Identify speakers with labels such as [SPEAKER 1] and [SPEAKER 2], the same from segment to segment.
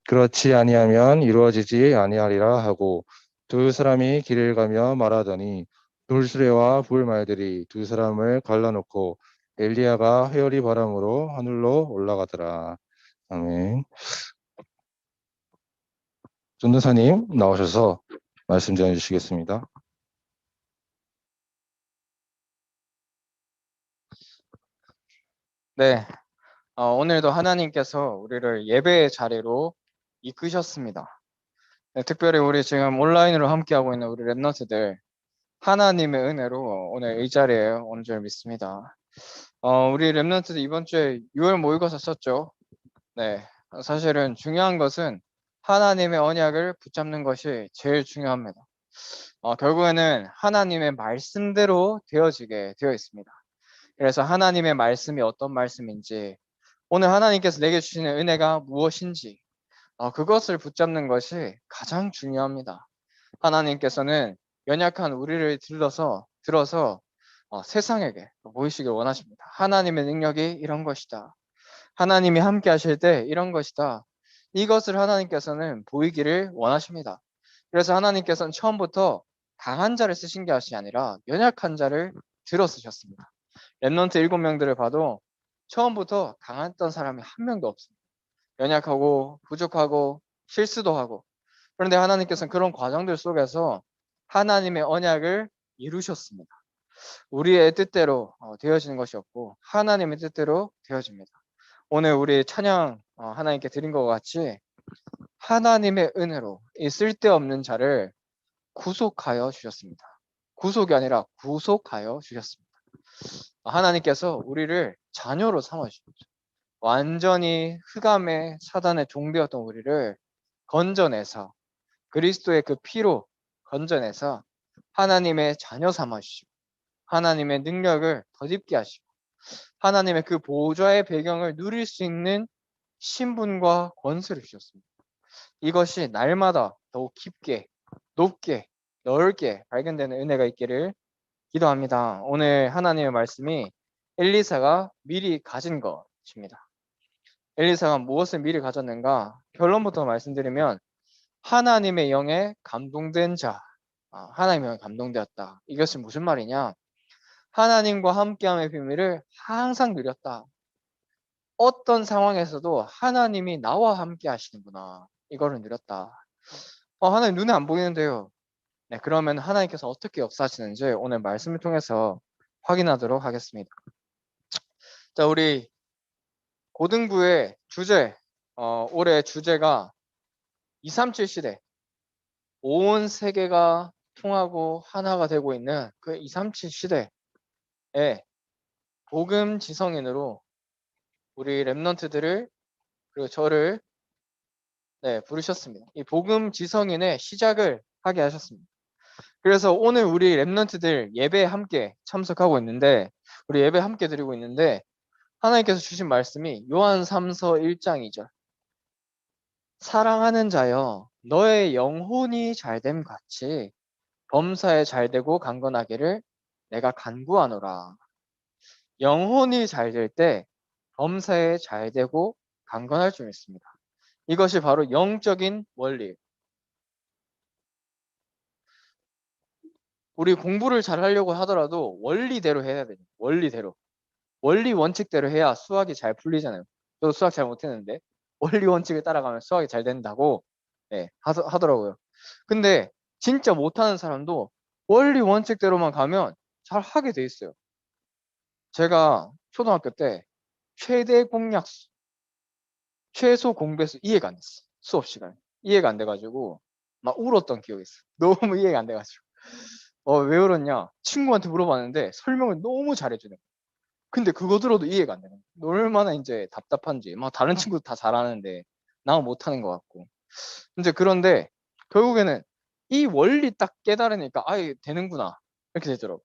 [SPEAKER 1] 그렇지 아니하면 이루어지지 아니하리라 하고 두 사람이 길을 가며 말하더니 돌수레와 불말들이 두 사람을 갈라놓고 엘리야가 회오리 바람으로 하늘로 올라가더라. 아멘. 전도사님 나오셔서 말씀 전해 주시겠습니다.
[SPEAKER 2] 네, 오늘도 하나님께서 우리를 예배의 자리로 이끄셨습니다. 네, 특별히 우리 지금 온라인으로 함께하고 있는 우리 랩런트들 하나님의 은혜로 오늘 이 자리에 온 줄 믿습니다. 우리 랩런트들 이번 주에 6월 모의고사 썼죠. 네, 사실은 중요한 것은 하나님의 언약을 붙잡는 것이 제일 중요합니다. 결국에는 하나님의 말씀대로 되어지게 되어 있습니다. 그래서 하나님의 말씀이 어떤 말씀인지, 오늘 하나님께서 내게 주시는 은혜가 무엇인지, 그것을 붙잡는 것이 가장 중요합니다. 하나님께서는 연약한 우리를 들어서 세상에게 보이시길 원하십니다. 하나님의 능력이 이런 것이다. 하나님이 함께 하실 때 이런 것이다. 이것을 하나님께서는 보이기를 원하십니다. 그래서 하나님께서는 처음부터 강한 자를 쓰신 것이 아니라 연약한 자를 들어 쓰셨습니다. 랩넌트 7명들을 봐도 처음부터 강했던 사람이 한 명도 없습니다. 연약하고 부족하고 실수도 하고, 그런데 하나님께서는 그런 과정들 속에서 하나님의 언약을 이루셨습니다. 우리의 뜻대로 되어지는 것이 없고 하나님의 뜻대로 되어집니다. 오늘 우리 찬양 하나님께 드린 것 같이 하나님의 은혜로 이 쓸데없는 자를 구속하여 주셨습니다. 구속이 아니라 구속하여 주셨습니다. 하나님께서 우리를 자녀로 삼아 주셨죠. 완전히 흑암의 사단의 종되었던 우리를 건져내서 그리스도의 그 피로 건져내서 하나님의 자녀 삼아 주시고 하나님의 능력을 덧입게 하시고 하나님의 그 보좌의 배경을 누릴 수 있는 신분과 권세를 주셨습니다. 이것이 날마다 더욱 깊게, 높게, 넓게 발견되는 은혜가 있기를 기도합니다. 오늘 하나님의 말씀이 엘리사가 미리 가진 것입니다. 엘리사가 무엇을 미리 가졌는가? 결론부터 말씀드리면 하나님의 영에 감동된 자, 하나님의 영에 감동되었다. 이것이 무슨 말이냐? 하나님과 함께함의 비밀을 항상 누렸다. 어떤 상황에서도 하나님이 나와 함께 하시는구나. 이거를 누렸다. 하나님 눈에 안 보이는데요. 네, 그러면 하나님께서 어떻게 역사하시는지 오늘 말씀을 통해서 확인하도록 하겠습니다. 자, 우리 고등부의 주제, 올해 주제가 237 시대, 온 세계가 통하고 하나가 되고 있는 그 237 시대에 복음 지성인으로 우리 랩런트들을 그리고 저를 부르셨습니다. 이 복음 지성인의 시작을 하게 하셨습니다. 그래서 오늘 우리 랩런트들 예배에 함께 참석하고 있는데, 우리 예배 함께 드리고 있는데, 하나님께서 주신 말씀이 요한 3서 1장 2절. 사랑하는 자여, 너의 영혼이 잘됨 같이 범사에 잘되고 강건하기를 내가 간구하노라. 영혼이 잘 될 때 범사에 잘되고 강건할 줄 믿습니다. 이것이 바로 영적인 원리. 우리 공부를 잘 하려고 하더라도 원리대로 해야 돼요. 원리대로. 원리 원칙대로 해야 수학이 잘 풀리잖아요. 저도 수학 잘 못했는데 원리 원칙을 따라가면 수학이 잘 된다고 하더라고요. 근데 진짜 못하는 사람도 원리 원칙대로만 가면 잘 하게 돼 있어요. 제가 초등학교 때 최대 공약수, 최소 공배수 이해가 안 됐어. 수업 시간에. 이해가 안 돼가지고 막 울었던 기억이 있어. 너무 이해가 안 돼가지고. 왜 울었냐? 친구한테 물어봤는데 설명을 너무 잘해주네. 근데 그거 들어도 이해가 안 되는 거야. 얼마나 이제 답답한지. 막 다른 친구도 다 잘하는데 나만 못하는 것 같고. 이제 그런데 결국에는 이 원리 딱 깨달으니까 아예 되는구나. 이렇게 되더라고.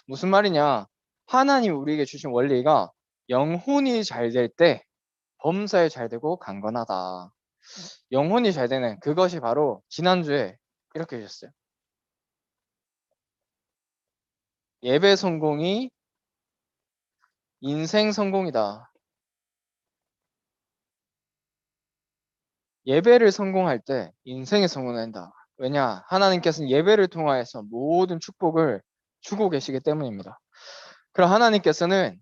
[SPEAKER 2] 무슨 말이냐? 하나님 우리에게 주신 원리가 영혼이 잘 될 때 범사에 잘 되고 강건하다. 영혼이 잘 되는 그것이 바로 지난주에 이렇게 해주셨어요. 예배 성공이 인생 성공이다. 예배를 성공할 때 인생이 성공한다. 왜냐? 하나님께서는 예배를 통하여서 모든 축복을 주고 계시기 때문입니다. 그럼 하나님께서는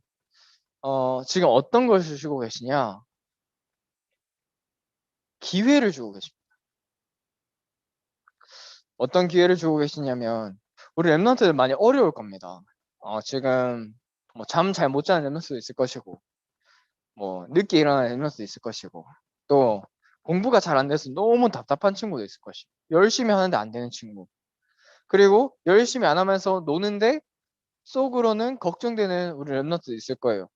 [SPEAKER 2] 지금 어떤 것을 주시고 계시냐? 기회를 주고 계십니다. 어떤 기회를 주고 계시냐면 우리 랩런트들 많이 어려울 겁니다. 지금 뭐 잠 잘 못 자는 랩런트도 있을 것이고 뭐 늦게 일어나는 랩런트도 있을 것이고 또 공부가 잘 안 돼서 너무 답답한 친구도 있을 것이고 열심히 하는데 안 되는 친구 그리고 열심히 안 하면서 노는데 속으로는 걱정되는 우리 랩런트도 있을 거예요.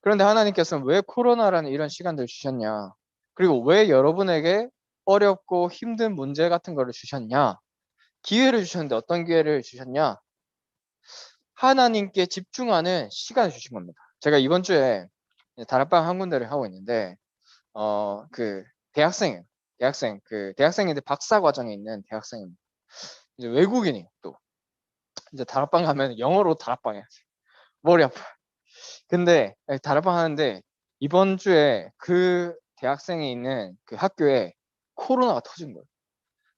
[SPEAKER 2] 그런데 하나님께서는 왜 코로나라는 이런 시간들을 주셨냐? 그리고 왜 여러분에게 어렵고 힘든 문제 같은 거를 주셨냐? 기회를 주셨는데 어떤 기회를 주셨냐? 하나님께 집중하는 시간을 주신 겁니다. 제가 이번 주에 다락방 한 군데를 하고 있는데, 그 대학생이에요. 대학생인데 박사 과정에 있는 대학생입니다. 이제 외국인이 또 이제 다락방 가면 영어로 다락방 해야지. 머리 아파. 근데 다락방 하는데 이번 주에 그 대학생이 있는 그 학교에 코로나가 터진 거예요.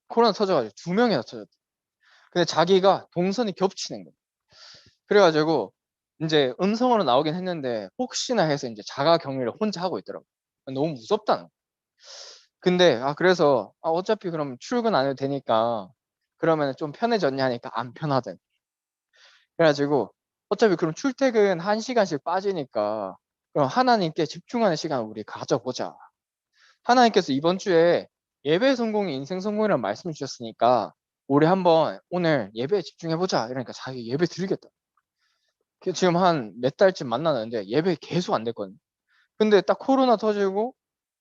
[SPEAKER 2] 코로나 터져가지고 2명이나 터졌대. 근데 자기가 동선이 겹치는 거예요. 그래가지고 이제 음성으로 나오긴 했는데 혹시나 해서 이제 자가 격리를 혼자 하고 있더라고. 너무 무섭다는 거야. 근데 그래서 어차피 그럼 출근 안 해도 되니까 그러면 좀 편해졌냐 하니까 안 편하대. 그래가지고 어차피 그럼 출퇴근 1시간씩 빠지니까 그럼 하나님께 집중하는 시간을 우리 가져보자. 하나님께서 이번 주에 예배 성공이 인생 성공이라는 말씀을 주셨으니까 우리 한번 오늘 예배에 집중해보자. 이러니까 자기 예배 드리겠다. 지금 한 몇 달쯤 만나는데 예배 계속 안 됐거든요. 근데 딱 코로나 터지고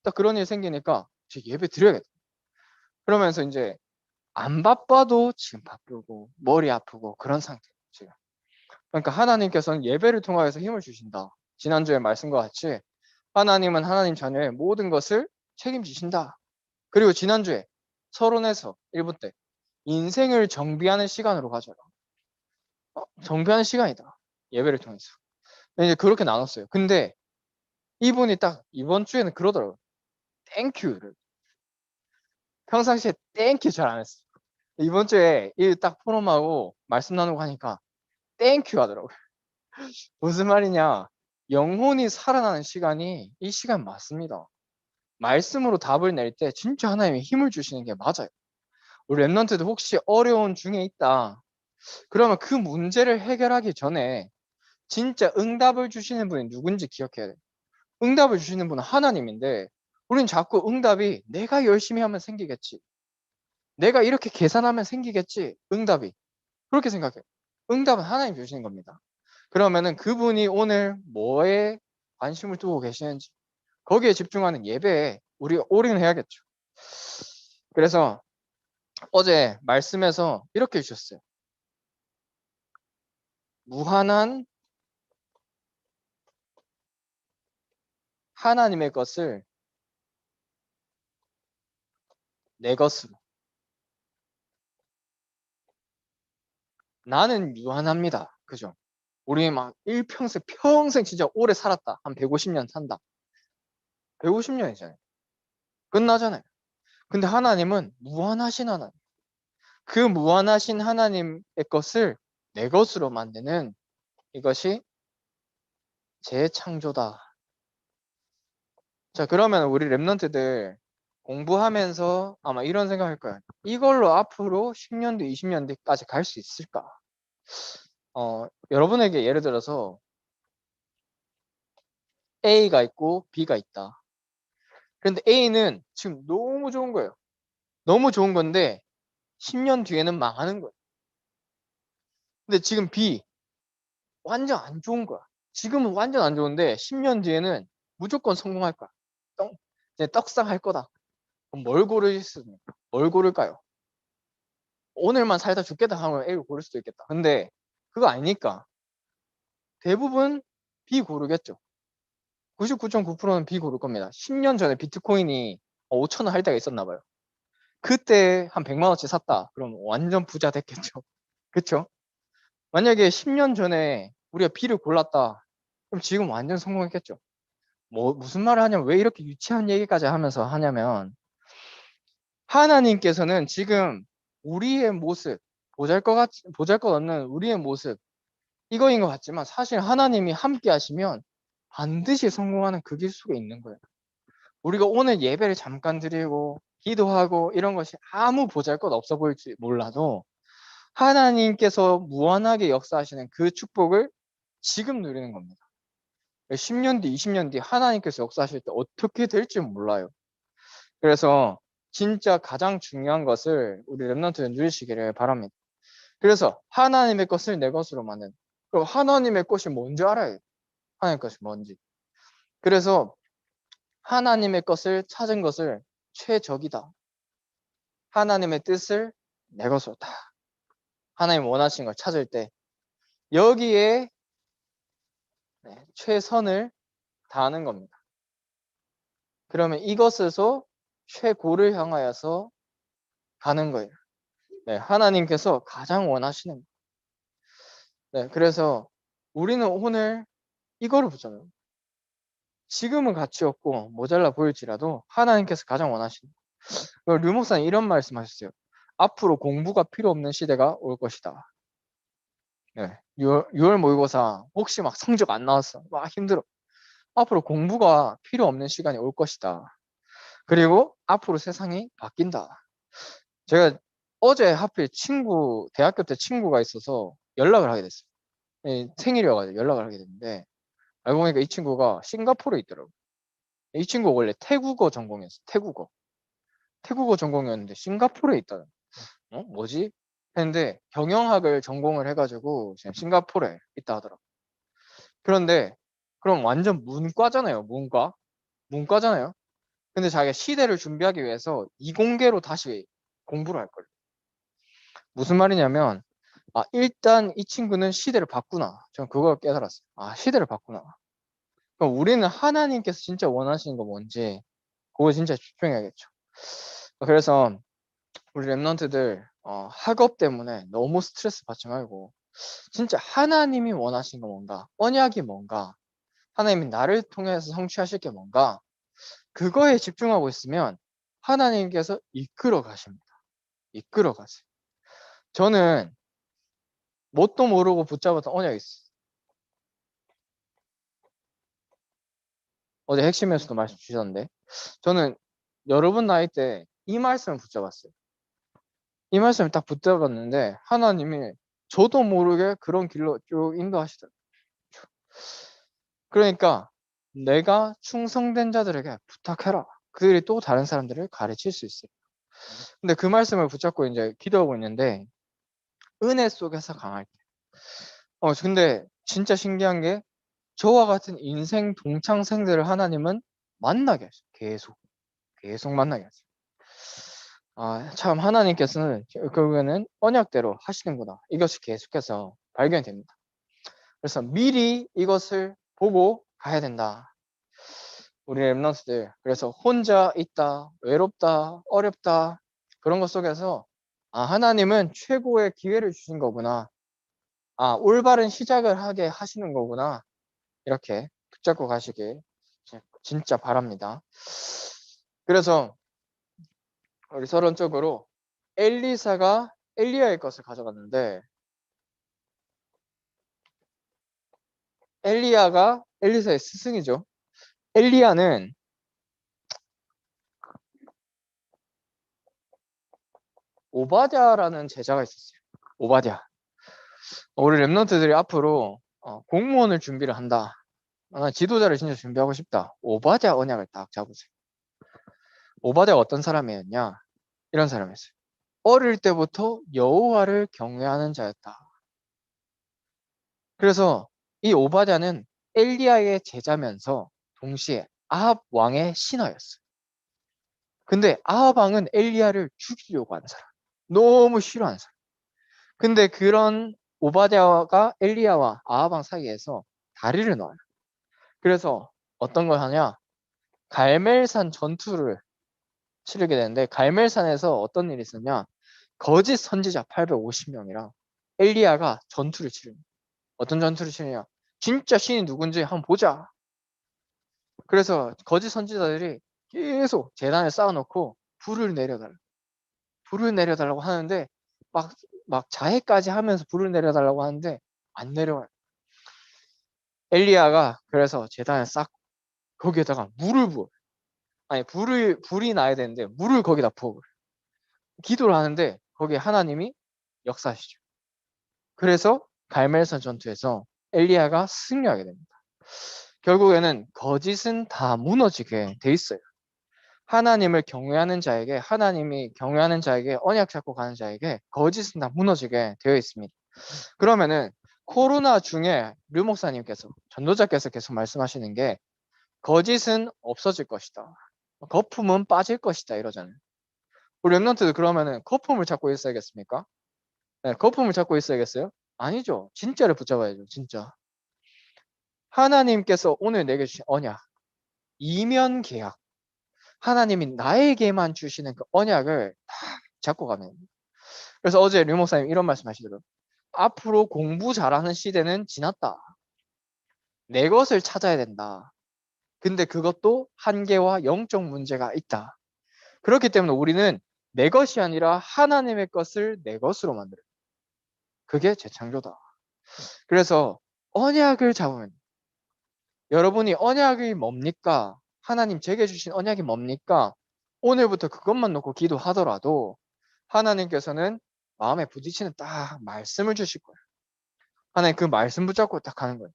[SPEAKER 2] 딱 그런 일이 생기니까 제 예배 드려야겠다. 그러면서 이제 안 바빠도 지금 바쁘고 머리 아프고 그런 상태예요. 지금. 그러니까 하나님께서는 예배를 통하여서 힘을 주신다. 지난주에 말씀과 같이 하나님은 하나님 자녀의 모든 것을 책임지신다. 그리고 지난주에 서론에서 1부 때 인생을 정비하는 시간으로 가져라. 정비하는 시간이다. 예배를 통해서. 이제 그렇게 나눴어요. 근데 이분이 딱 이번 주에는 그러더라고요. 땡큐를. 평상시에 땡큐 잘 안 했어요. 이번 주에 이 딱 포럼하고 말씀 나누고 하니까 땡큐 하더라고요. 무슨 말이냐? 영혼이 살아나는 시간이 이 시간 맞습니다. 말씀으로 답을 낼 때 진짜 하나님이 힘을 주시는 게 맞아요. 우리 랩런트도 혹시 어려운 중에 있다. 그러면 그 문제를 해결하기 전에 진짜 응답을 주시는 분이 누군지 기억해야 돼요. 응답을 주시는 분은 하나님인데 우린 자꾸 응답이 내가 열심히 하면 생기겠지. 내가 이렇게 계산하면 생기겠지. 응답이. 그렇게 생각해요. 응답은 하나님 주시는 겁니다. 그러면은 그분이 오늘 뭐에 관심을 두고 계시는지 거기에 집중하는 예배에 우리가 올인해야겠죠. 그래서 어제 말씀에서 이렇게 주셨어요. 무한한 하나님의 것을 내 것으로. 나는 유한합니다. 그죠? 우리 막 평생 진짜 오래 살았다. 한 150년 산다. 150년이잖아요. 끝나잖아요. 근데 하나님은 무한하신 하나님. 그 무한하신 하나님의 것을 내 것으로 만드는 이것이 재창조다. 자, 그러면 우리 랩런트들 공부하면서 아마 이런 생각할 거예요. 이걸로 앞으로 10년 뒤, 20년 뒤까지 갈 수 있을까? 여러분에게 예를 들어서 A가 있고 B가 있다. 그런데 A는 지금 너무 좋은 거예요. 너무 좋은 건데 10년 뒤에는 망하는 거예요. 근데 지금 B 완전 안 좋은 거야. 지금은 완전 안 좋은데 10년 뒤에는 무조건 성공할 거야. 이제 떡상할 거다. 그럼 뭘 고르겠습니까? 뭘 고를까요? 오늘만 살다 죽겠다 하면 A를 고를 수도 있겠다. 근데 그거 아니니까 대부분 B 고르겠죠. 99.9%는 B 고를 겁니다. 10년 전에 비트코인이 5천 원 할 때가 있었나 봐요. 그때 한 100만 원치 샀다. 그럼 완전 부자 됐겠죠. 그쵸? 만약에 10년 전에 우리가 B를 골랐다. 그럼 지금 완전 성공했겠죠. 뭐 무슨 말을 하냐면 왜 이렇게 유치한 얘기까지 하면서 하냐면 하나님께서는 지금 우리의 모습, 보잘것 없는 우리의 모습, 이거인 것 같지만 사실 하나님이 함께 하시면 반드시 성공하는 그 길 속에 있는 거예요. 우리가 오늘 예배를 잠깐 드리고 기도하고 이런 것이 아무 보잘것 없어 보일지 몰라도 하나님께서 무한하게 역사하시는 그 축복을 지금 누리는 겁니다. 10년 뒤, 20년 뒤 하나님께서 역사하실 때 어떻게 될지 몰라요. 그래서 진짜 가장 중요한 것을 우리 렘넌트는 누리시기를 바랍니다. 그래서 하나님의 것을 내 것으로 만든. 그럼 하나님의 것이 뭔지 알아야 돼요. 하나님의 것이 뭔지. 그래서 하나님의 것을 찾은 것을 최적이다. 하나님의 뜻을 내 것으로 다. 하나님 원하시는 걸 찾을 때 여기에 최선을 다하는 겁니다. 그러면 이것에서 최고를 향하여서 가는 거예요. 네, 하나님께서 가장 원하시는 거예요. 네, 그래서 우리는 오늘 이거를 붙잡아요. 지금은 가치 없고 모자라 보일지라도 하나님께서 가장 원하시는 거예요. 류 목사님 이런 말씀하셨어요. 앞으로 공부가 필요 없는 시대가 올 것이다. 네, 6월 모의고사 혹시 막 성적 안 나왔어. 막 힘들어. 앞으로 공부가 필요 없는 시간이 올 것이다. 그리고 앞으로 세상이 바뀐다. 제가 어제 하필 대학교 때 친구가 있어서 연락을 하게 됐어요. 생일이어가지고 연락을 하게 됐는데, 알고 보니까 이 친구가 싱가포르에 있더라고요. 이 친구가 원래 태국어 전공이었어요. 태국어 전공이었는데 싱가포르에 있다는. 뭐지? 했는데 경영학을 전공을 해가지고 지금 싱가포르에 있다 하더라고요. 그런데 그럼 완전 문과잖아요. 문과잖아요. 근데 자기가 시대를 준비하기 위해서 이공계로 다시 공부를 할 거예요. 무슨 말이냐면 일단 이 친구는 시대를 봤구나. 저는 그걸 깨달았어요. 시대를 봤구나. 그럼 우리는 하나님께서 진짜 원하시는 거 뭔지 그거 진짜 집중해야겠죠. 그래서 우리 랩런트들 학업 때문에 너무 스트레스 받지 말고 진짜 하나님이 원하시는 거 뭔가, 언약이 뭔가, 하나님이 나를 통해서 성취하실 게 뭔가, 그거에 집중하고 있으면 하나님께서 이끌어 가십니다. 이끌어 가세요. 저는 뭣도 모르고 붙잡았던 언약이 있어요. 어제 핵심에서도 말씀 주셨는데, 저는 여러분 나이 때 이 말씀을 붙잡았어요. 이 말씀을 딱 붙잡았는데, 하나님이 저도 모르게 그런 길로 쭉 인도하시더라고요. 그러니까, 내가 충성된 자들에게 부탁해라. 그들이 또 다른 사람들을 가르칠 수 있어요. 근데 그 말씀을 붙잡고 이제 기도하고 있는데, 은혜 속에서 강할 때. 근데 진짜 신기한 게, 저와 같은 인생 동창생들을 하나님은 만나게 하셔요. 계속 만나게 하세요. 참 하나님께서는 결국에는 언약대로 하시는구나. 이것이 계속해서 발견이 됩니다. 그래서 미리 이것을 보고 가야 된다. 우리 랩런스들 그래서 혼자 있다, 외롭다, 어렵다 그런 것 속에서 하나님은 최고의 기회를 주신 거구나. 올바른 시작을 하게 하시는 거구나. 이렇게 붙잡고 가시길 진짜 바랍니다. 그래서 우리 서론적으로 엘리사가 엘리야의 것을 가져갔는데 엘리야가 엘리사의 스승이죠. 엘리야는 오바댜라는 제자가 있었어요. 오바댜. 우리 랩런트들이 앞으로 공무원을 준비를 한다. 지도자를 진짜 준비하고 싶다. 오바댜 언약을 딱 잡으세요. 오바댜가 어떤 사람이었냐? 이런 사람이었어요. 어릴 때부터 여호와를 경외하는 자였다. 그래서 이 오바댜는 엘리야의 제자면서 동시에 아합 왕의 신하였어요. 근데 아합 왕은 엘리야를 죽이려고 하는 사람. 너무 싫어하는 사람. 근데 그런 오바댜가 엘리야와 아합 왕 사이에서 다리를 놓아요. 그래서 어떤 걸 하냐? 갈멜산 전투를 치르게 되는데 갈멜산에서 어떤 일이 있었냐? 거짓 선지자 850명이랑 엘리야가 전투를 치릅니다. 어떤 전투를 치느냐? 진짜 신이 누군지 한번 보자. 그래서 거짓 선지자들이 계속 제단에 쌓아놓고 불을 내려달라. 불을 내려달라고 하는데 막 자해까지 하면서 불을 내려달라고 하는데 안 내려와요. 엘리야가 그래서 제단을 쌓고 거기에다가 물을 부어. 아니 불이 나야 되는데 물을 거기다 부어. 기도를 하는데 거기에 하나님이 역사하시죠. 그래서 갈멜산 전투에서 엘리야가 승리하게 됩니다. 결국에는 거짓은 다 무너지게 돼 있어요. 하나님을 경외하는 자에게, 하나님이 경외하는 자에게, 언약 잡고 가는 자에게 거짓은 다 무너지게 되어 있습니다. 그러면은 코로나 중에 류 목사님께서, 전도자께서 계속 말씀하시는 게 거짓은 없어질 것이다. 거품은 빠질 것이다 이러잖아요. 우리 랩런트도 그러면은 거품을 찾고 있어야겠습니까? 네, 거품을 찾고 있어야겠어요? 아니죠. 진짜를 붙잡아야죠. 진짜. 하나님께서 오늘 내게 주신 언약, 이면 계약. 하나님이 나에게만 주시는 그 언약을 다 잡고 가면. 그래서 어제 류 목사님 이런 말씀 하시더라고요. 앞으로 공부 잘하는 시대는 지났다. 내 것을 찾아야 된다. 근데 그것도 한계와 영적 문제가 있다. 그렇기 때문에 우리는 내 것이 아니라 하나님의 것을 내 것으로 만들어요. 그게 재창조다. 그래서 언약을 잡으면 여러분이 언약이 뭡니까? 하나님 제게 주신 언약이 뭡니까? 오늘부터 그것만 놓고 기도하더라도 하나님께서는 마음에 부딪히는 딱 말씀을 주실 거예요. 하나님 그 말씀 붙잡고 딱 가는 거예요.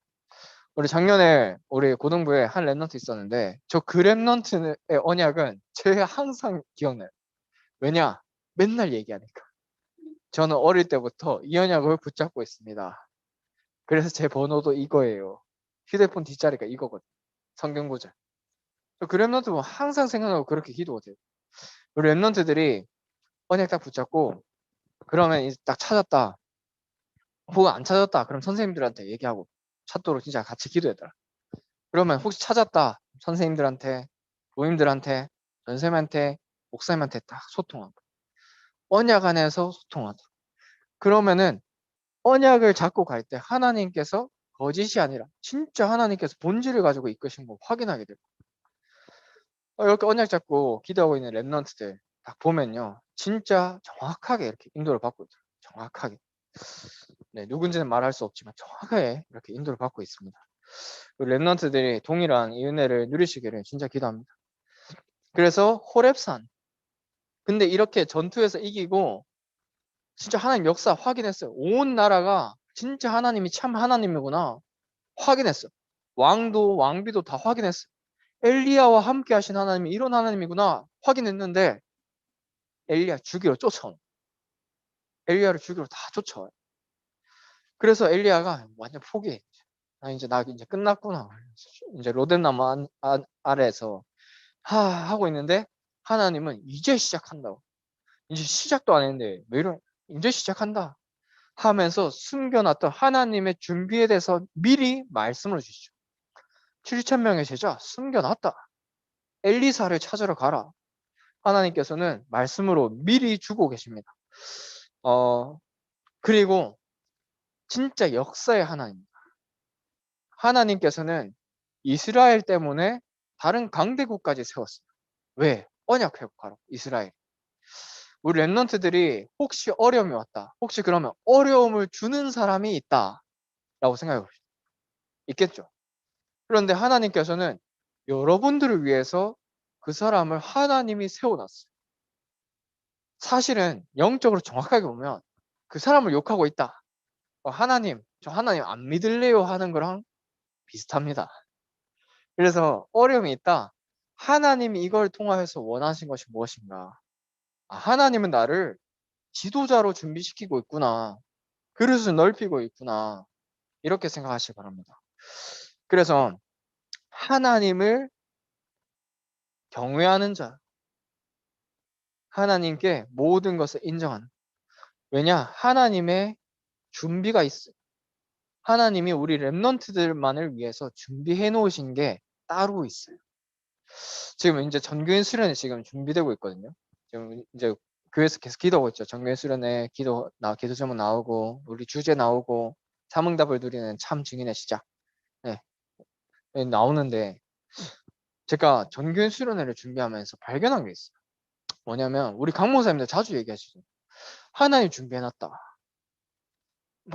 [SPEAKER 2] 우리 작년에 우리 고등부에 한 랩런트 있었는데 저 그 랩런트의 언약은 제가 항상 기억나요. 왜냐? 맨날 얘기하니까. 저는 어릴 때부터 이 언약을 붙잡고 있습니다. 그래서 제 번호도 이거예요. 휴대폰 뒷자리가 이거거든요. 성경 구절. 그 랩런트 보면 항상 생각나고 그렇게 기도가 돼요. 우리 랩런트들이 언약 딱 붙잡고 그러면 이제 딱 찾았다. 혹은 안 찾았다. 그럼 선생님들한테 얘기하고 찾도록 진짜 같이 기도해달라. 그러면 혹시 찾았다. 선생님들한테, 부모님들한테, 전쌤한테, 목사님한테 딱 소통하고 언약 안에서 소통하다. 그러면은 언약을 잡고 갈 때 하나님께서 거짓이 아니라 진짜 하나님께서 본질을 가지고 이끄신 거 확인하게 돼요. 이렇게 언약 잡고 기도하고 있는 랩런트들 딱 보면요. 진짜 정확하게 이렇게 인도를 받고 있어요. 정확하게. 네, 누군지는 말할 수 없지만 정확하게 이렇게 인도를 받고 있습니다. 우리 랩런트들이 동일한 이 은혜를 누리시기를 진짜 기도합니다. 그래서 호렙산. 근데 이렇게 전투에서 이기고 진짜 하나님 역사 확인했어요. 온 나라가 진짜 하나님이 참 하나님이구나 확인했어. 왕도 왕비도 다 확인했어. 엘리야와 함께 하신 하나님이 이런 하나님이구나 확인했는데 엘리야 죽이러 쫓아온. 엘리야를 죽이러 다 쫓아와요. 그래서 엘리야가 완전 포기해. 나 이제 끝났구나. 이제 로뎀나무 아래에서 하고 있는데 하나님은 이제 시작한다고. 이제 시작도 안 했는데 왜 이런 이제 시작한다 하면서 숨겨놨던 하나님의 준비에 대해서 미리 말씀을 주시죠. 7,000명의 제자 숨겨놨다. 엘리사를 찾으러 가라. 하나님께서는 말씀으로 미리 주고 계십니다. 그리고 진짜 역사의 하나님. 하나님께서는 이스라엘 때문에 다른 강대국까지 세웠어요. 왜? 언약 회복하라고. 이스라엘. 우리 랩런트들이 혹시 어려움이 왔다. 혹시 그러면 어려움을 주는 사람이 있다라고 생각해 봅시다. 있겠죠. 그런데 하나님께서는 여러분들을 위해서 그 사람을 하나님이 세워놨어요. 사실은 영적으로 정확하게 보면 그 사람을 욕하고 있다. 하나님, 저 하나님 안 믿을래요 하는 거랑 비슷합니다. 그래서 어려움이 있다. 하나님이 이걸 통하여서 원하신 것이 무엇인가? 하나님은 나를 지도자로 준비시키고 있구나. 그릇을 넓히고 있구나. 이렇게 생각하시기 바랍니다. 그래서 하나님을 경외하는 자, 하나님께 모든 것을 인정하는. 왜냐? 하나님의 준비가 있어요. 하나님이 우리 랩런트들만을 위해서 준비해 놓으신 게 따로 있어요. 지금 이제 전교인 수련이 지금 준비되고 있거든요. 지금 이제 교회에서 계속 기도하고 있죠. 전교인 수련회 기도 제목 나오고 우리 주제 나오고 삼응답을 누리는 참 증인의 시작. 네, 나오는데 제가 전교인 수련회를 준비하면서 발견한 게 있어요. 뭐냐면 우리 강 목사님들 자주 얘기하시죠. 하나님 준비해놨다.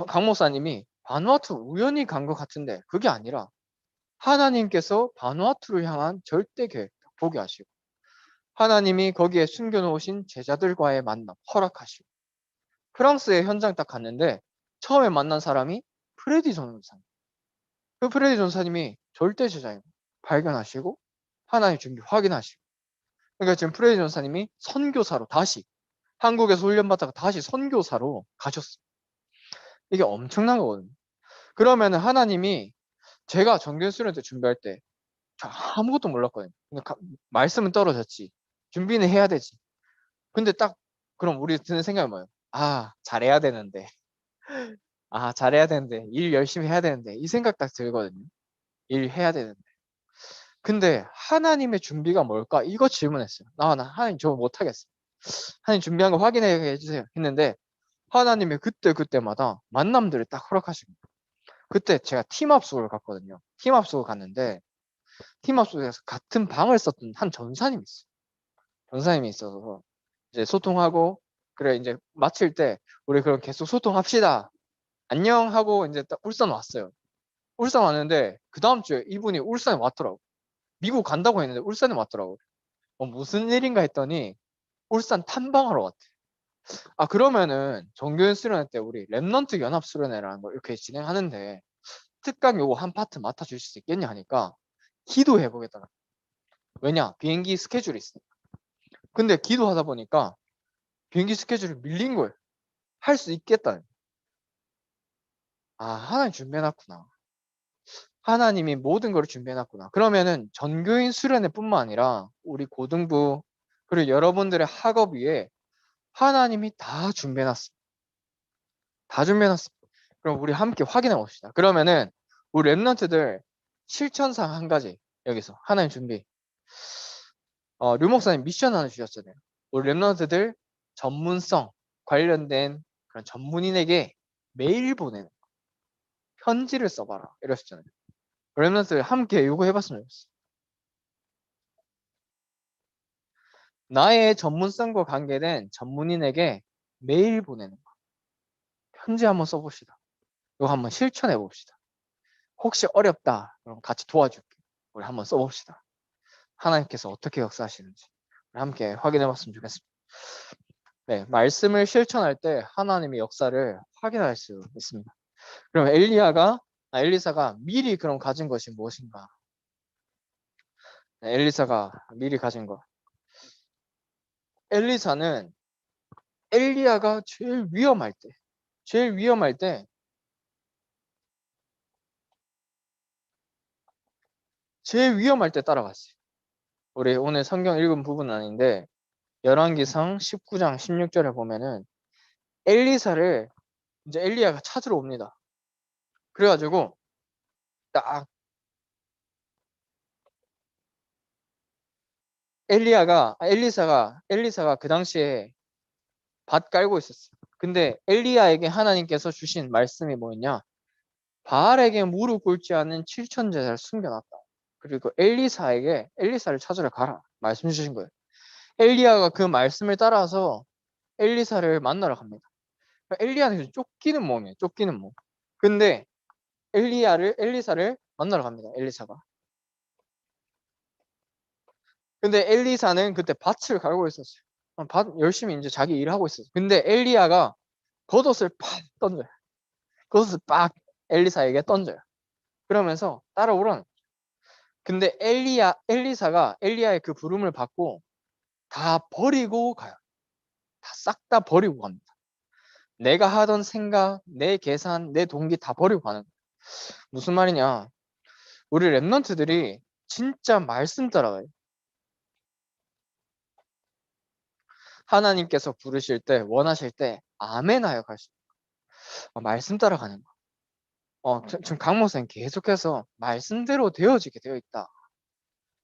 [SPEAKER 2] 강 목사님이 바누아투 우연히 간 것 같은데 그게 아니라 하나님께서 바누아투를 향한 절대 계획 보게 하시고 하나님이 거기에 숨겨놓으신 제자들과의 만남 허락하시고 프랑스의 현장 딱 갔는데 처음에 만난 사람이 프레디 전사님. 그 프레디 전사님이 절대 제자인 발견하시고 하나님 준비 확인하시고 그러니까 지금 프레디 전사님이 선교사로 다시 한국에서 훈련받다가 다시 선교사로 가셨어요. 이게 엄청난 거거든요. 그러면 하나님이 제가 정규 수련 때 준비할 때 저 아무것도 몰랐거든요. 그러니까 말씀은 떨어졌지. 준비는 해야 되지. 근데 딱 그럼 우리 드는 생각이 뭐예요? 아, 잘해야 되는데. 아, 잘해야 되는데. 일 열심히 해야 되는데. 이 생각 딱 들거든요. 일 해야 되는데. 근데 하나님의 준비가 뭘까? 이거 질문했어요. 나 하나님 저 못하겠어. 하나님 준비한 거 확인해 주세요. 했는데 하나님이 그때마다 만남들을 딱 허락하십니다. 그때 제가 팀합숙을 갔거든요. 팀합숙을 갔는데 팀합숙에서 같은 방을 썼던 한 전사님이 있어요. 전사님이 있어서 이제 소통하고 그래 이제 마칠 때 우리 그럼 계속 소통합시다. 안녕 하고 이제 딱 울산 왔어요. 울산 왔는데 그 다음 주에 이분이 울산에 왔더라고. 미국 간다고 했는데 울산에 왔더라고. 무슨 일인가 했더니 울산 탐방하러 왔대. 아 그러면은 정규현 수련회 때 우리 랩넌트 연합 수련회라는 걸 이렇게 진행하는데 특강 요거 한 파트 맡아주실 수 있겠냐 하니까 기도해 보겠다. 왜냐 비행기 스케줄이 있으니까. 근데 기도하다 보니까 비행기 스케줄이 밀린 거예요. 할 수 있겠다. 아 하나님 준비해놨구나. 하나님이 모든 걸 준비해놨구나. 그러면은 전교인 수련회뿐만 아니라 우리 고등부 그리고 여러분들의 학업 위에 하나님이 다 준비해놨어. 다 준비해놨어. 그럼 우리 함께 확인해 봅시다. 그러면은 우리 랩런트들 실천상 한 가지 여기서 하나님 준비. 류 목사님 미션 하나 주셨잖아요. 우리 랩런트들 전문성 관련된 그런 전문인에게 메일 보내는 편지를 써봐라 이러셨잖아요. 랩런트 함께 이거 해봤으면 좋겠어. 나의 전문성과 관계된 전문인에게 메일 보내는 거. 편지 한번 써봅시다. 이거 한번 실천해 봅시다. 혹시 어렵다. 그럼 같이 도와줄게. 우리 한번 써봅시다. 하나님께서 어떻게 역사하시는지 우리 함께 확인해 봤으면 좋겠습니다. 네, 말씀을 실천할 때 하나님의 역사를 확인할 수 있습니다. 그럼 엘리사가 미리 그럼 가진 것이 무엇인가? 네, 엘리사가 미리 가진 것. 엘리사는 엘리야가 제일 위험할 때 따라갔어요. 우리 오늘 성경 읽은 부분은 아닌데 열왕기상 19장 16절에 보면은 엘리사를 이제 엘리야가 찾으러 옵니다. 그래가지고 딱 엘리사가 그 당시에 밭 깔고 있었어요. 근데 엘리야에게 하나님께서 주신 말씀이 뭐였냐? 바알에게 무릎 꿇지 않은 7천 제사를 숨겨놨다. 그리고 엘리사를 찾으러 가라 말씀 주신 거예요. 엘리야가 그 말씀을 따라서 엘리사를 만나러 갑니다. 엘리야는 쫓기는 몸이에요. 쫓기는 몸. 근데 엘리사를 만나러 갑니다. 엘리사가. 근데 엘리사는 그때 밭을 갈고 있었어요. 밭 열심히 이제 자기 일을 하고 있었어요. 근데 엘리야가 겉옷을 팍 던져요. 겉옷을 빡 엘리사에게 던져요. 그러면서 따라오라는. 근데 엘리사가 엘리야의 그 부름을 받고 다 버리고 가요. 다 싹 다 버리고 갑니다. 내가 하던 생각, 내 계산, 내 동기 다 버리고 가는 거예요. 무슨 말이냐? 우리 랩런트들이 진짜 말씀 따라가요. 하나님께서 부르실 때, 원하실 때 아멘 하여 가시고 말씀 따라가는 거. 지금 강 목사님 계속해서 말씀대로 되어지게 되어 있다.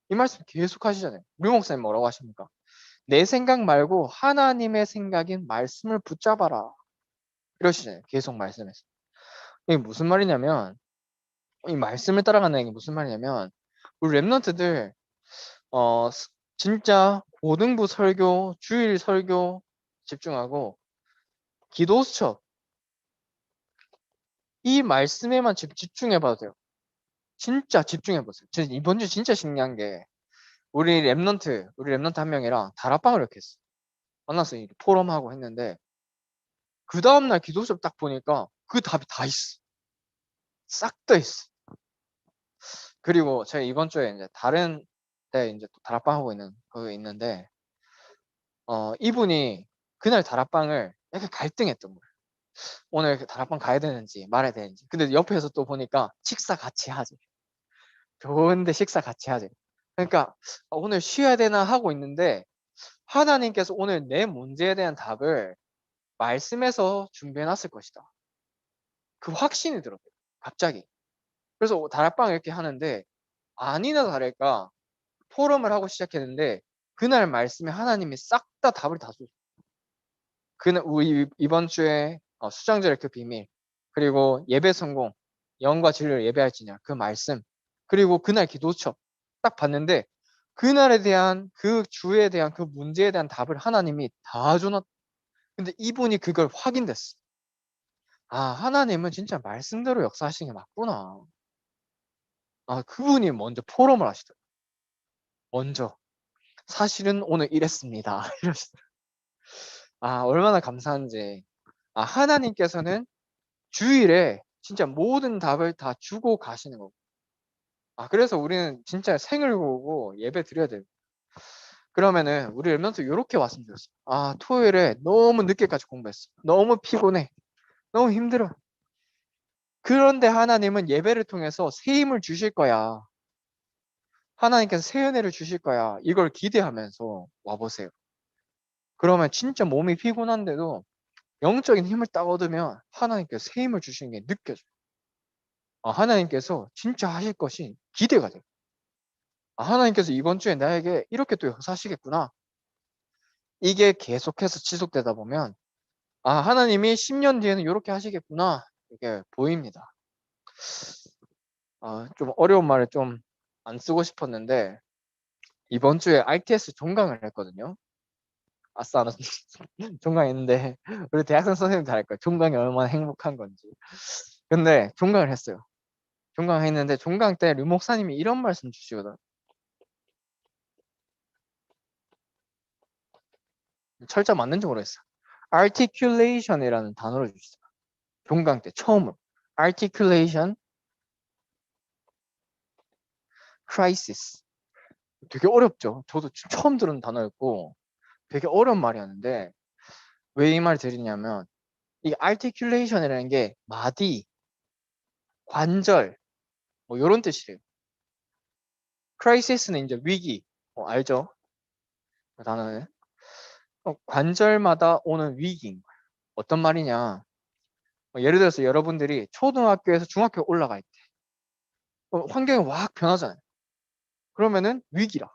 [SPEAKER 2] 이 말씀 계속 하시잖아요. 류 목사님 뭐라고 하십니까? 내 생각 말고 하나님의 생각인 말씀을 붙잡아라. 이러시잖아요. 계속 말씀해서. 이게 무슨 말이냐면 이 말씀을 따라간다는 게 무슨 말이냐면 우리 랩런트들 진짜 고등부 설교, 주일 설교 집중하고 기도 수첩 이 말씀에만 집중해 봐도 돼요. 진짜 집중해 보세요. 이번 주 진짜 신기한 게 우리 랩런트 한 명이랑 다락방을 이렇게 했어. 만나서 이렇게 포럼하고 했는데 그 다음날 기도 수업 딱 보니까 그 답이 다 있어. 싹 다 있어. 그리고 제가 이번 주에 이제 다른 데 이제 또 다락방 하고 있는 거 있는데 이분이 그날 다락방을 약간 갈등했던 거예요. 오늘 그 다락방 가야 되는지 말아야 되는지. 근데 옆에서 또 보니까 식사 같이 하지. 좋은데 식사 같이 하지. 그러니까 오늘 쉬어야 되나 하고 있는데 하나님께서 오늘 내 문제에 대한 답을 말씀에서 준비해 놨을 것이다. 그 확신이 들어요. 갑자기. 그래서 다락방 이렇게 하는데 아니나 다를까 포럼을 하고 시작했는데 그날 말씀에 하나님이 싹 다 답을 다 줬어요. 그날 우리 이번 주에 수장절의 그 비밀 그리고 예배 성공 영과 진리를 예배할지냐 그 말씀 그리고 그날 기도처 딱 봤는데 그날에 대한 그 주에 대한 그 문제에 대한 답을 하나님이 다 줘놨. 근데 이분이 그걸 확인됐어. 아 하나님은 진짜 말씀대로 역사하시는 게 맞구나. 아 그분이 먼저 포럼을 하시더라고요. 먼저 사실은 오늘 이랬습니다. 이러시더라고요. 아 얼마나 감사한지. 아 하나님께서는 주일에 진짜 모든 답을 다 주고 가시는 거고. 아 그래서 우리는 진짜 생을 보고 예배 드려야 돼요. 그러면은 우리 랩런트 이렇게 왔으면 좋겠어. 아 토요일에 너무 늦게까지 공부했어. 너무 피곤해. 너무 힘들어. 그런데 하나님은 예배를 통해서 새 힘을 주실 거야. 하나님께서 새 은혜를 주실 거야. 이걸 기대하면서 와보세요. 그러면 진짜 몸이 피곤한데도 영적인 힘을 딱 얻으면 하나님께서 새 힘을 주시는 게 느껴져요. 아, 하나님께서 진짜 하실 것이 기대가 돼요. 아, 하나님께서 이번 주에 나에게 이렇게 또 역사하시겠구나. 이게 계속해서 지속되다 보면 아, 하나님이 10년 뒤에는 이렇게 하시겠구나. 이게 보입니다. 아, 좀 어려운 말을 좀 안 쓰고 싶었는데 이번 주에 RTS 종강을 했거든요. 아싸, 나 종강했는데 우리 대학생 선생님도 알 거예요. 종강이 얼마나 행복한 건지. 근데 종강을 했어요. 종강했는데 종강 때 류 목사님이 이런 말씀 주시거든. 철자 맞는지 모르겠어. articulation이라는 단어를 주시죠. 종강 때 처음으로. articulation crisis. 되게 어렵죠. 저도 처음 들은 단어였고 되게 어려운 말이었는데 왜 이 말 드리냐면 이 articulation이라는 게 마디, 관절 뭐 이런 뜻이래요. crisis는 이제 위기. 알죠? 그 단어는 관절마다 오는 위기인 거예요. 어떤 말이냐? 예를 들어서 여러분들이 초등학교에서 중학교 올라갈 때 환경이 확 변하잖아요. 그러면은 위기라.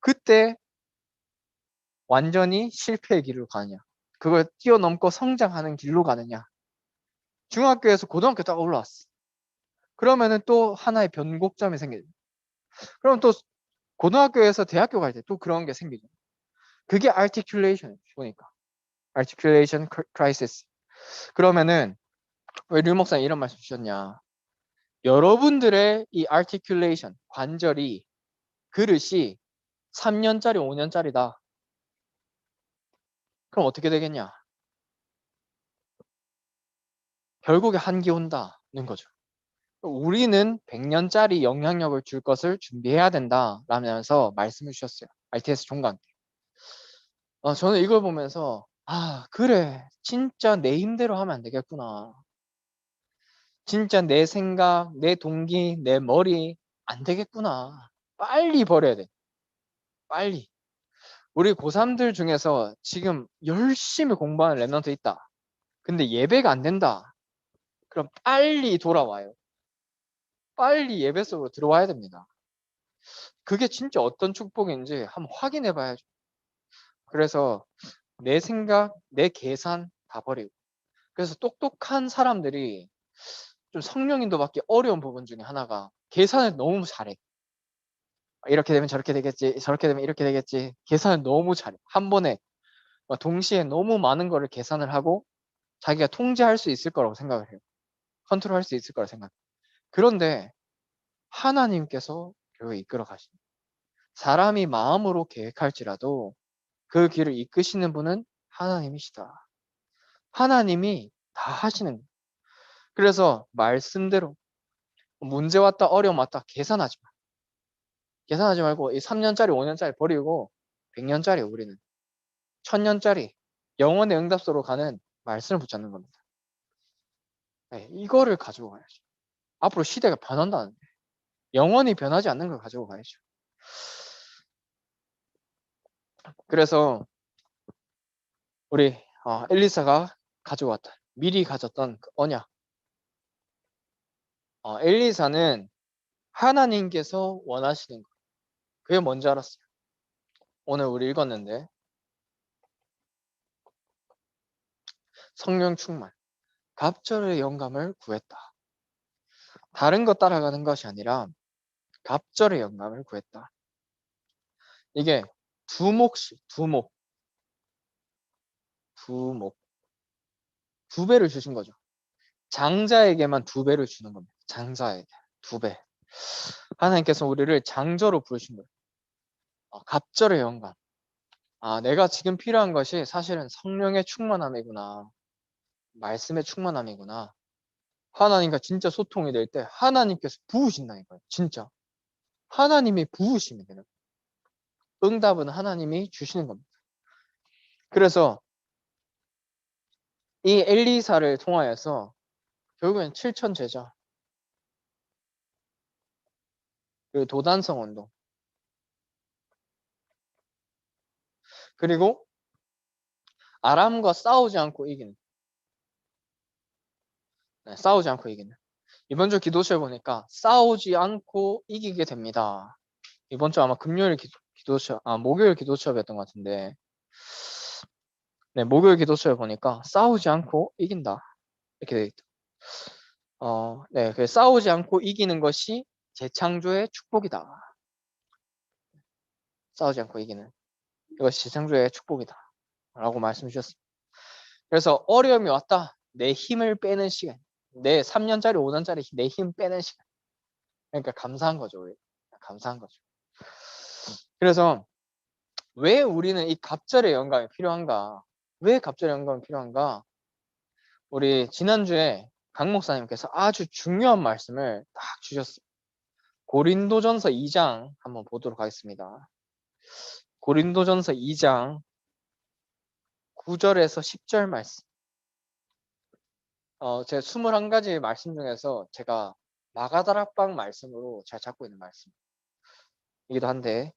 [SPEAKER 2] 그때 완전히 실패의 길로 가느냐? 그걸 뛰어넘고 성장하는 길로 가느냐? 중학교에서 고등학교 딱 올라왔어. 그러면은 또 하나의 변곡점이 생기죠. 그럼 또 고등학교에서 대학교 갈 때 또 그런 게 생기죠. 그게 articulation 보니까 articulation crisis. 그러면은 왜 류 목사님 이런 말씀 주셨냐? 여러분들의 이 articulation 관절이 그릇이 3년짜리 5년짜리다. 그럼 어떻게 되겠냐? 결국에 한기 온다는 거죠. 우리는 100년짜리 영향력을 줄 것을 준비해야 된다 라면서 말씀을 주셨어요. RTS 종강 때. 저는 이걸 보면서 아 그래 진짜 내 힘대로 하면 안 되겠구나. 진짜 내 생각, 내 동기, 내 머리 안 되겠구나. 빨리 버려야 돼. 빨리. 우리 고3들 중에서 지금 열심히 공부하는 랩런트 있다. 근데 예배가 안 된다. 그럼 빨리 돌아와요. 빨리 예배 속으로 들어와야 됩니다. 그게 진짜 어떤 축복인지 한번 확인해 봐야죠. 그래서 내 생각, 내 계산 다 버리고. 그래서 똑똑한 사람들이 좀 성령 인도 받기 어려운 부분 중에 하나가 계산을 너무 잘해. 이렇게 되면 저렇게 되겠지, 저렇게 되면 이렇게 되겠지. 계산을 너무 잘해. 한 번에 동시에 너무 많은 거를 계산을 하고 자기가 통제할 수 있을 거라고 생각을 해요. 컨트롤할 수 있을 거라고 생각해요. 그런데 하나님께서 교회 이끌어 가십니다. 사람이 마음으로 계획할지라도 그 길을 이끄시는 분은 하나님이시다. 하나님이 다 하시는 거예요. 그래서 말씀대로 문제 왔다 어려움 왔다 계산하지 마. 계산하지 말고 이 3년짜리 5년짜리 버리고 100년짜리 우리는 1000년짜리 영원의 응답소로 가는 말씀을 붙잡는 겁니다. 네, 이거를 가지고 가야죠. 앞으로 시대가 변한다는데 영원히 변하지 않는 걸 가지고 가야죠. 그래서 우리 엘리사가 가져왔다. 미리 가졌던 그 언약. 엘리사는 하나님께서 원하시는 거. 그게 뭔지 알았어요. 오늘 우리 읽었는데 성령 충만, 갑절의 영감을 구했다. 다른 거 따라가는 것이 아니라 갑절의 영감을 구했다. 이게 두목씩, 두 배를 주신 거죠. 장자에게만 2배를 주는 겁니다. 장자에게 2배. 하나님께서 우리를 장저로 부르신 거예요. 갑절의 영감. 내가 지금 필요한 것이 사실은 성령의 충만함이구나. 말씀의 충만함이구나. 하나님과 진짜 소통이 될 때 하나님께서 부으신다니까요. 진짜. 하나님이 부으시면 되는 거예요. 응답은 하나님이 주시는 겁니다. 그래서 이 엘리사를 통하여서 결국엔 7천 제자, 그리고 도단성 운동, 그리고 아람과 싸우지 않고 이기는, 싸우지 않고 이기는. 이번 주 기도서에 보니까 싸우지 않고 이기게 됩니다. 이번 주 아마 금요일 기도처, 목요일 기도처였던 것 같은데, 네, 목요일 기도처에 보니까 싸우지 않고 이긴다. 이렇게 돼 있다. 네, 그 싸우지 않고 이기는 것이 재창조의 축복이다. 싸우지 않고 이기는 이것이 재창조의 축복이다. 라고 말씀 주셨습니다. 그래서 어려움이 왔다. 내 힘을 빼는 시간. 내 3년짜리, 5년짜리 내 힘 빼는 시간. 그러니까 감사한 거죠. 우리. 감사한 거죠. 그래서 왜 우리는 이 갑절의 영감이 필요한가? 왜 갑절의 영감이 필요한가? 우리 지난주에 강 목사님께서 아주 중요한 말씀을 딱 주셨어요. 고린도전서 2장 한번 보도록 하겠습니다. 고린도전서 2장 9절에서 10절 말씀. 제 21가지 말씀 중에서 제가 마가다락방 말씀으로 잘 잡고 있는 말씀이기도 한데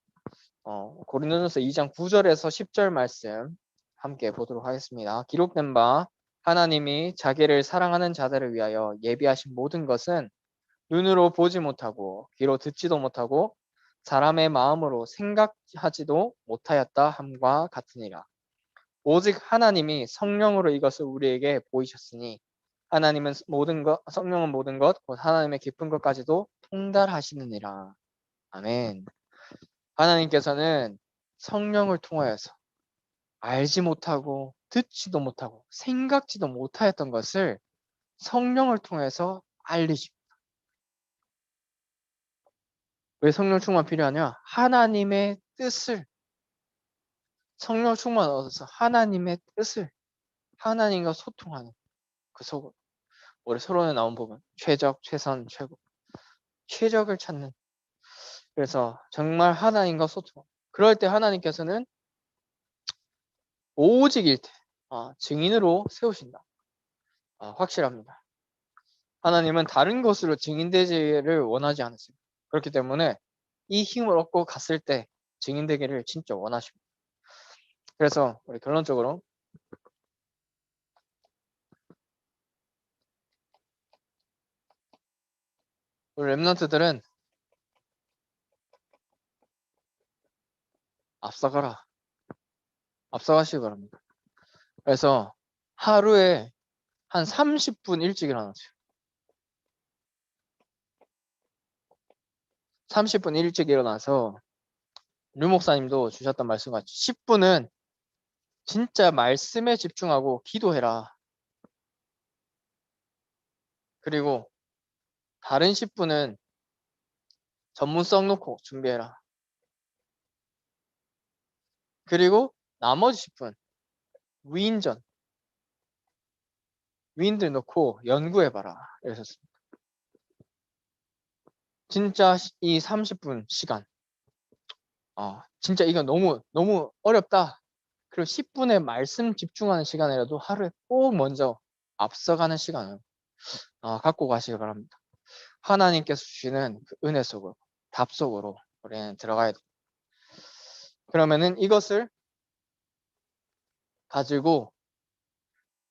[SPEAKER 2] 고린도전서 2장 9절에서 10절 말씀 함께 보도록 하겠습니다. 기록된 바 하나님이 자기를 사랑하는 자들을 위하여 예비하신 모든 것은 눈으로 보지 못하고 귀로 듣지도 못하고 사람의 마음으로 생각하지도 못하였다 함과 같으니라. 오직 하나님이 성령으로 이것을 우리에게 보이셨으니 하나님은 성령은 모든 것, 곧 하나님의 깊은 것까지도 통달하시느니라. 아멘. 하나님께서는 성령을 통하여서 알지 못하고 듣지도 못하고 생각지도 못하였던 것을 성령을 통해서 알리십니다. 왜 성령 충만 필요하냐? 하나님의 뜻을 성령 충만 얻어서 하나님의 뜻을 하나님과 소통하는 그 속으로 우리 서론에 나온 부분 최적, 최선, 최고 최적을 찾는 그래서 정말 하나님과 소통 그럴 때 하나님께서는 오직 일태 증인으로 세우신다. 확실합니다. 하나님은 다른 것으로 증인되기를 원하지 않으십니다. 그렇기 때문에 이 힘을 얻고 갔을 때 증인되기를 진짜 원하십니다. 그래서 우리 결론적으로 우리 랩런트들은 앞서가라. 앞서가시기 바랍니다. 그래서 하루에 한 30분 일찍 일어나세요. 30분 일찍 일어나서 류 목사님도 주셨던 말씀 같이 10분은 진짜 말씀에 집중하고 기도해라. 그리고 다른 10분은 전문성 놓고 준비해라. 그리고 나머지 10분 위인전, 위인들 놓고 연구해봐라. 이러셨습니다. 진짜 이 30분 시간, 진짜 이거 너무 어렵다. 그리고 10분의 말씀 집중하는 시간이라도 하루에 꼭 먼저 앞서가는 시간을 갖고 가시기 바랍니다. 하나님께서 주시는 그 은혜 속으로, 답 속으로 우리는 들어가야 돼요. 그러면은 이것을 가지고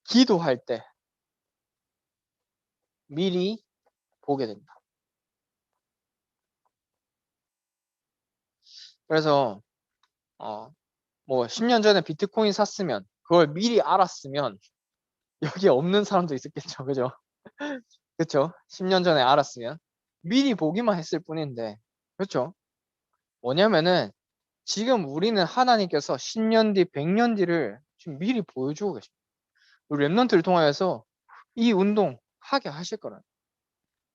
[SPEAKER 2] 기도할 때 미리 보게 된다. 그래서 뭐 10년 전에 비트코인 샀으면 그걸 미리 알았으면 여기 없는 사람도 있었겠죠. 그죠? 그렇죠? 10년 전에 알았으면 미리 보기만 했을 뿐인데, 그렇죠? 뭐냐면은 지금 우리는 하나님께서 10년 뒤, 100년 뒤를 지금 미리 보여주고 계십니다. 우리 랩런트를 통하여서 이 운동 하게 하실 거라는.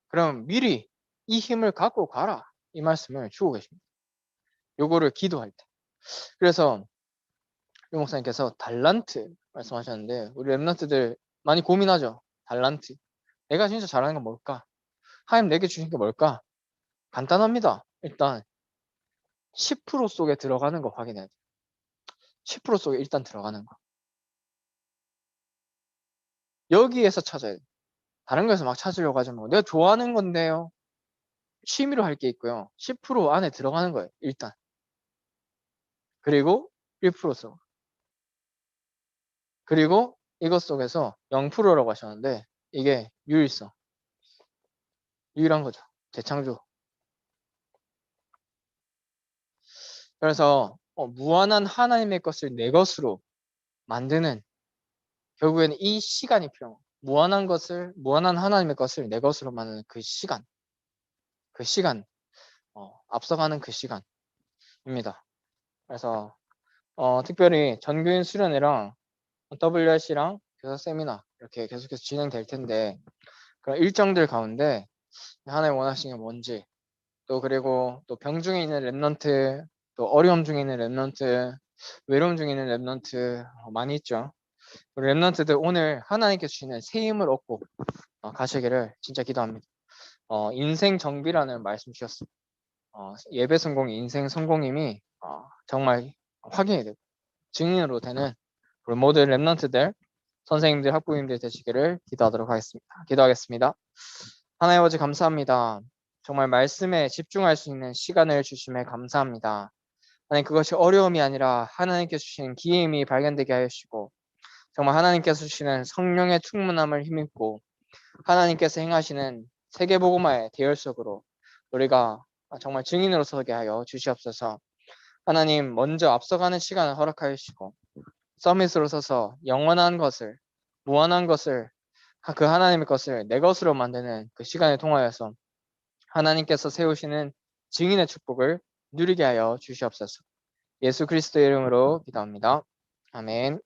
[SPEAKER 2] 그럼 미리 이 힘을 갖고 가라. 이 말씀을 주고 계십니다. 요거를 기도할 때. 그래서 유 목사님께서 달란트 말씀하셨는데 우리 랩런트들 많이 고민하죠. 달란트. 내가 진짜 잘하는 건 뭘까? 하나님 내게 주신 게 뭘까? 간단합니다. 일단 10% 속에 들어가는 거 확인해야 돼요. 10% 속에 일단 들어가는 거. 여기에서 찾아야 돼요. 다른 거에서 막 찾으려고 하지 말고 내가 좋아하는 건데요. 취미로 할 게 있고요. 10% 안에 들어가는 거예요. 일단. 그리고 1% 속. 그리고 이것 속에서 0%라고 하셨는데 이게 유일성. 유일한 거죠. 재창조. 그래서 무한한 하나님의 것을 내 것으로 만드는 결국에는 이 시간이 필요해요. 무한한 하나님의 것을 내 것으로 만드는 그 시간, 앞서가는 그 시간입니다. 그래서 특별히 전교인 수련회랑 WRC랑 교사 세미나 이렇게 계속해서 진행될 텐데 그런 일정들 가운데 하나님 원하시는 게 뭔지 또 그리고 또 병 중에 있는 랩런트 또 어려움 중에 있는 랩런트 외로움 중에 있는 랩런트 많이 있죠. 우리 랩런트들 오늘 하나님께 주시는 새 힘을 얻고 가시기를 진짜 기도합니다. 인생 정비라는 말씀 주셨습니다. 예배 성공이 인생 성공임이 정말 확인이 되고 증인으로 되는 우리 모든 랩런트들 선생님들 학부모님들 되시기를 기도하겠습니다. 하나님 아버지 감사합니다. 정말 말씀에 집중할 수 있는 시간을 주심에 감사합니다. 하나님 그것이 어려움이 아니라 하나님께서 주신 기임이 발견되게 하여 주시고 정말 하나님께서 주시는 성령의 충만함을 힘입고 하나님께서 행하시는 세계복음화의 대열 속으로 우리가 정말 증인으로 서게 하여 주시옵소서. 하나님 먼저 앞서가는 시간을 허락하여 주시고 서밋으로 서서 영원한 것을 무한한 것을 그 하나님의 것을 내 것으로 만드는 그 시간을 통하여서 하나님께서 세우시는 증인의 축복을 누리게 하여 주시옵소서. 예수 그리스도의 이름으로 기도합니다. 아멘.